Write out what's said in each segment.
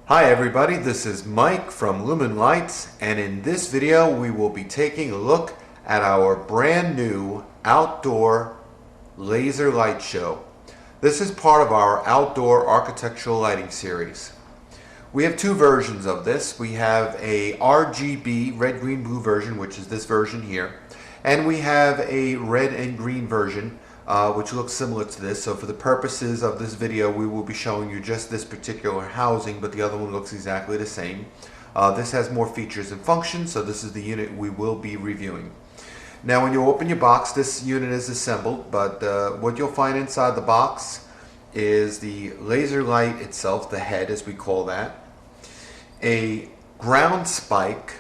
Hi everybody, this is Mike from Lumin Lights, and in this video we will be taking a look at our brand new outdoor laser light show. This is part of our outdoor architectural lighting series. We have two versions of this. We have a RGB, red, green, blue version, which is this version here, and we have a red and green version which looks similar to this. So for the purposes of this video, we will be showing you just this particular housing, but the other one looks exactly the same. This has more features and functions, so this is the unit we will be reviewing. Now when you open your box, this unit is assembled, but what you'll find inside the box is the laser light itself, the head as we call that, a ground spike,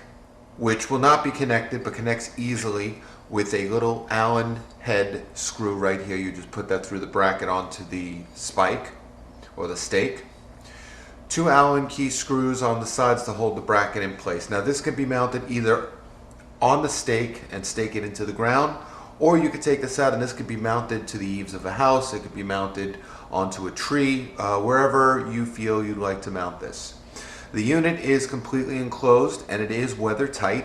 which will not be connected but connects easily with a little Allen head screw right here. You just put that through the bracket onto the spike or the stake. Two Allen key screws on the sides to hold the bracket in place. Now this can be mounted either on the stake and stake it into the ground, or you could take this out and this could be mounted to the eaves of a house. It could be mounted onto a tree, wherever you feel you'd like to mount this. The unit is completely enclosed and it is weather tight.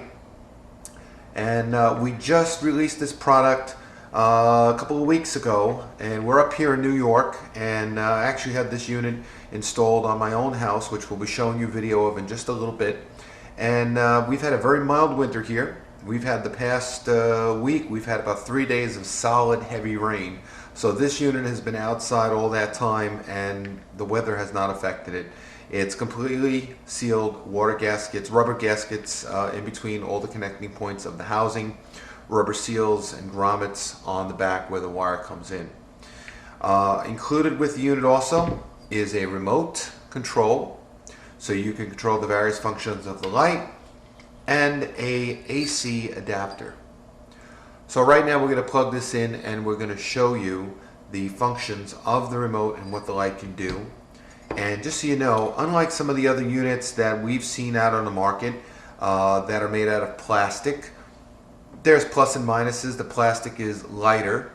And we just released this product a couple of weeks ago, and we're up here in New York, and I actually had this unit installed on my own house, which we'll be showing you video of in just a little bit. And we've had a very mild winter here. We've had the past week, we've had about 3 days of solid heavy rain. So this unit has been outside all that time and the weather has not affected it. It's completely sealed, water gaskets, rubber gaskets in between all the connecting points of the housing, rubber seals and grommets on the back where the wire comes in. Included with the unit also is a remote control, so you can control the various functions of the light, and a AC adapter. So right now we're going to plug this in and we're going to show you the functions of the remote and what the light can do. And just so you know, unlike some of the other units that we've seen out on the market that are made out of plastic, there's plus and minuses. The plastic is lighter,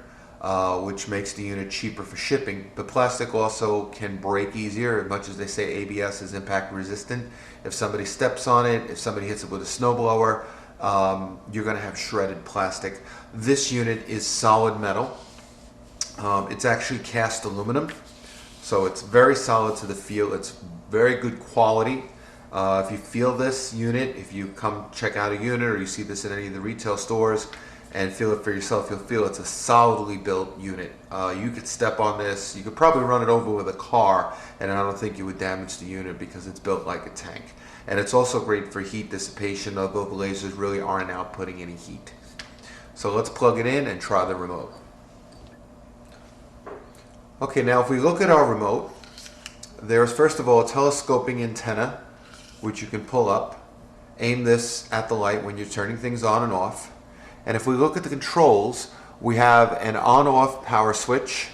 which makes the unit cheaper for shipping. But plastic also can break easier, as much as they say ABS is impact resistant. If somebody steps on it, if somebody hits it with a snowblower, you're going to have shredded plastic. This unit is solid metal. It's actually cast aluminum. So it's very solid to the feel. It's very good quality. If you feel this unit, if you come check out a unit or you see this in any of the retail stores and feel it for yourself, you'll feel it's a solidly built unit. You could step on this. You could probably run it over with a car and I don't think you would damage the unit because it's built like a tank. And it's also great for heat dissipation, although the lasers really aren't outputting any heat. So let's plug it in and try the remote. Okay, now if we look at our remote, there's first of all a telescoping antenna which you can pull up, aim this at the light when you're turning things on and off. And if we look at the controls, we have an on-off power switch.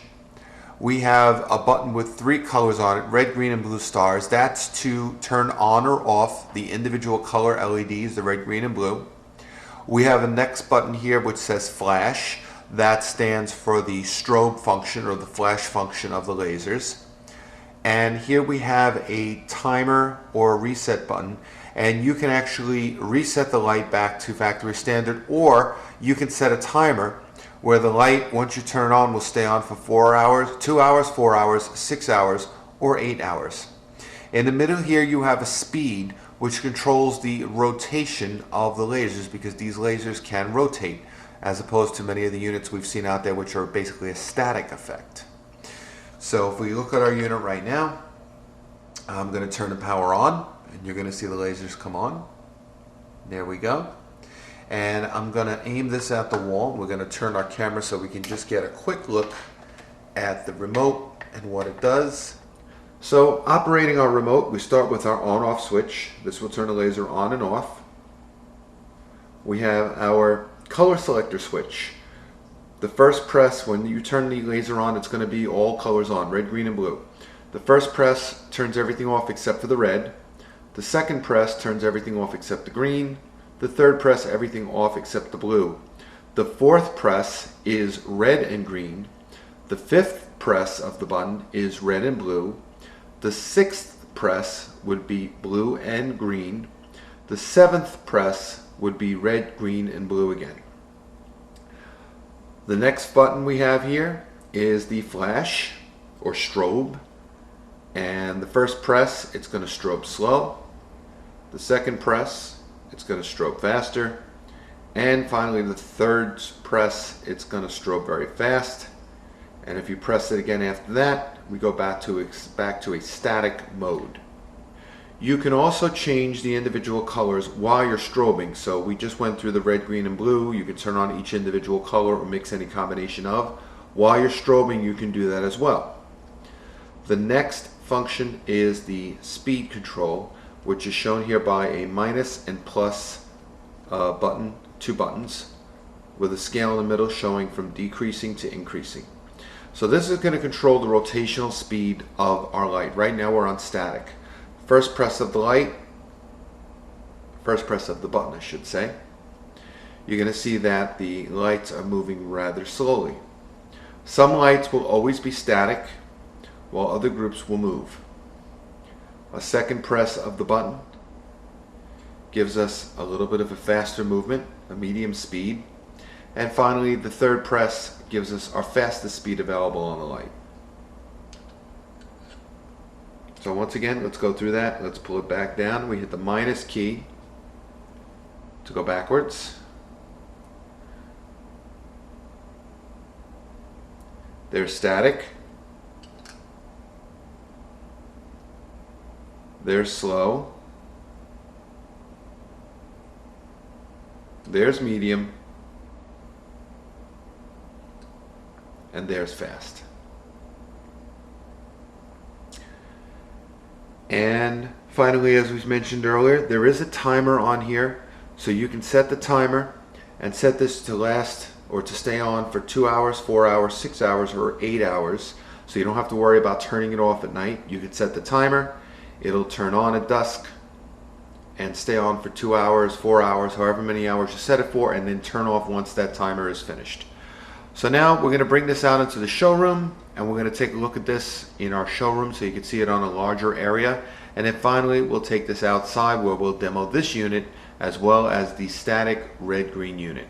We have a button with 3 colors on it, red, green, and blue stars. That's to turn on or off the individual color LEDs, the red, green, and blue. We have a next button here which says flash. That stands for the strobe function or the flash function of the lasers. And here we have a timer or a reset button, and you can actually reset the light back to factory standard, or you can set a timer where the light, once you turn it on, will stay on for 4 hours, 2 hours, 4 hours, 6 hours, or 8 hours. In the middle here you have a speed which controls the rotation of the lasers, because these lasers can rotate, as opposed to many of the units we've seen out there which are basically a static effect. So if we look at our unit right now, I'm going to turn the power on and you're going to see the lasers come on. There we go. And I'm going to aim this at the wall. We're going to turn our camera so we can just get a quick look at the remote and what it does. So operating our remote, we start with our on-off switch. This will turn the laser on and off. We have our color selector switch. The first press, when you turn the laser on, it's going to be all colors on, red, green, and blue. The first press turns everything off except for the red. The second press turns everything off except the green. The third press, everything off except the blue. The fourth press is red and green. The fifth press of the button is red and blue. The sixth press would be blue and green. The 7th press would be red, green, and blue again. The next button we have here is the flash or strobe. And the first press, it's going to strobe slow. The second press, it's going to strobe faster. And finally, the third press, it's going to strobe very fast. And if you press it again after that, we go back to a static mode. You can also change the individual colors while you're strobing. So we just went through the red, green, and blue. You can turn on each individual color or mix any combination of. While you're strobing, you can do that as well. The next function is the speed control, which is shown here by a minus and plus button, 2 buttons, with a scale in the middle showing from decreasing to increasing. So this is going to control the rotational speed of our light. Right now we're on static. First press of the button, I should say, you're going to see that the lights are moving rather slowly. Some lights will always be static, while other groups will move. A second press of the button gives us a little bit of a faster movement, a medium speed. And finally, the third press gives us our fastest speed available on the light. So once again, let's go through that. Let's pull it back down. We hit the minus key to go backwards. There's static. There's slow. There's medium. And there's fast. And finally, as we mentioned earlier, there is a timer on here. So you can set the timer and set this to last or to stay on for 2 hours, 4 hours, 6 hours, or 8 hours. So you don't have to worry about turning it off at night. You can set the timer. It'll turn on at dusk and stay on for 2 hours, 4 hours, however many hours you set it for, and then turn off once that timer is finished. So now we're going to bring this out into the showroom, and we're going to take a look at this in our showroom so you can see it on a larger area. And then finally, we'll take this outside where we'll demo this unit as well as the static red-green unit.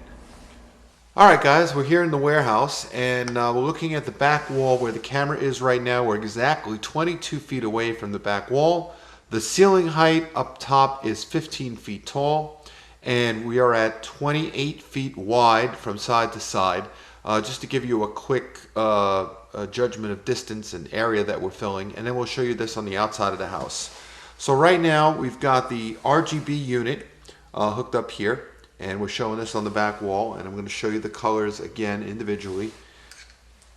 Alright guys, we're here in the warehouse, and we're looking at the back wall where the camera is right now. We're exactly 22 feet away from the back wall. The ceiling height up top is 15 feet tall, and we are at 28 feet wide from side to side. Just to give you a quick judgment of distance and area that we're filling, and then we'll show you this on the outside of the house. So right now we've got the RGB unit hooked up here, and we're showing this on the back wall, and I'm going to show you the colors again individually.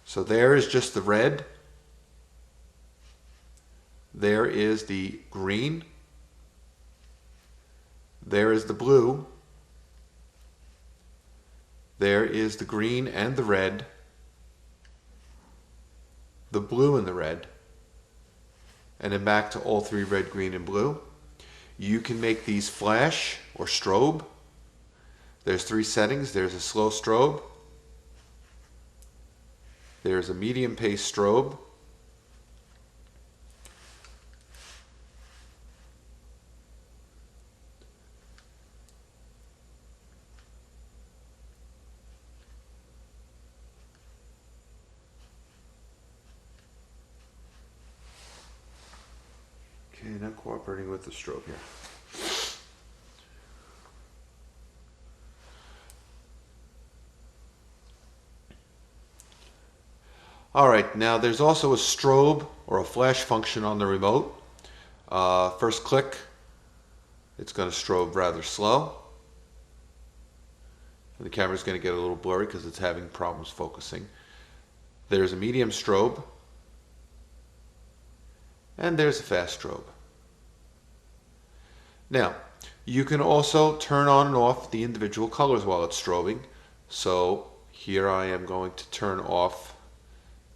So there is just the red, there is the green, there is the blue, there is the green and the red, the blue and the red, and then back to all three: red, green, and blue. You can make these flash or strobe. There's 3 settings. There's a slow strobe, there's a medium pace strobe, okay, not cooperating with the strobe here. Alright, now there's also a strobe or a flash function on the remote. First click, it's going to strobe rather slow. The camera's going to get a little blurry because it's having problems focusing. There's a medium strobe, and there's a fast strobe. Now, you can also turn on and off the individual colors while it's strobing. So here I am going to turn off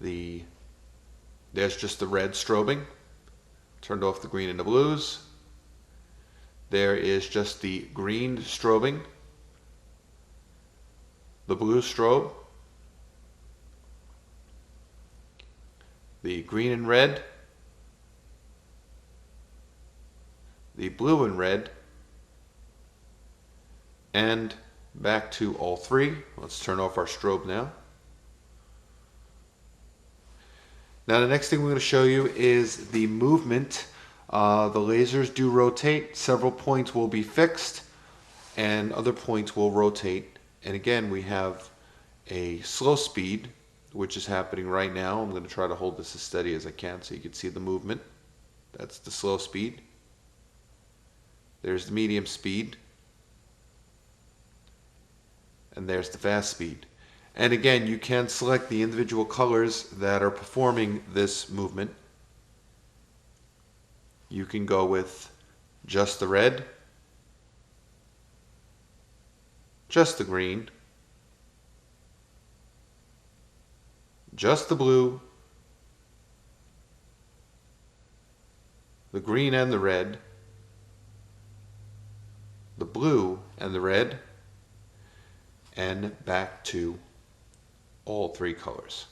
there's just the red strobing, turned off the green and the blues. There is just the green strobing, the blue strobe, the green and red, the blue and red, and back to all three. Let's turn off our strobe now. Now the next thing we're going to show you is the movement. The lasers do rotate. Several points will be fixed and other points will rotate. And again, we have a slow speed, which is happening right now. I'm going to try to hold this as steady as I can so you can see the movement. That's the slow speed. There's the medium speed. And there's the fast speed. And again, you can select the individual colors that are performing this movement. You can go with just the red, just the green, just the blue, the green and the red, the blue and the red, and back to all three colors.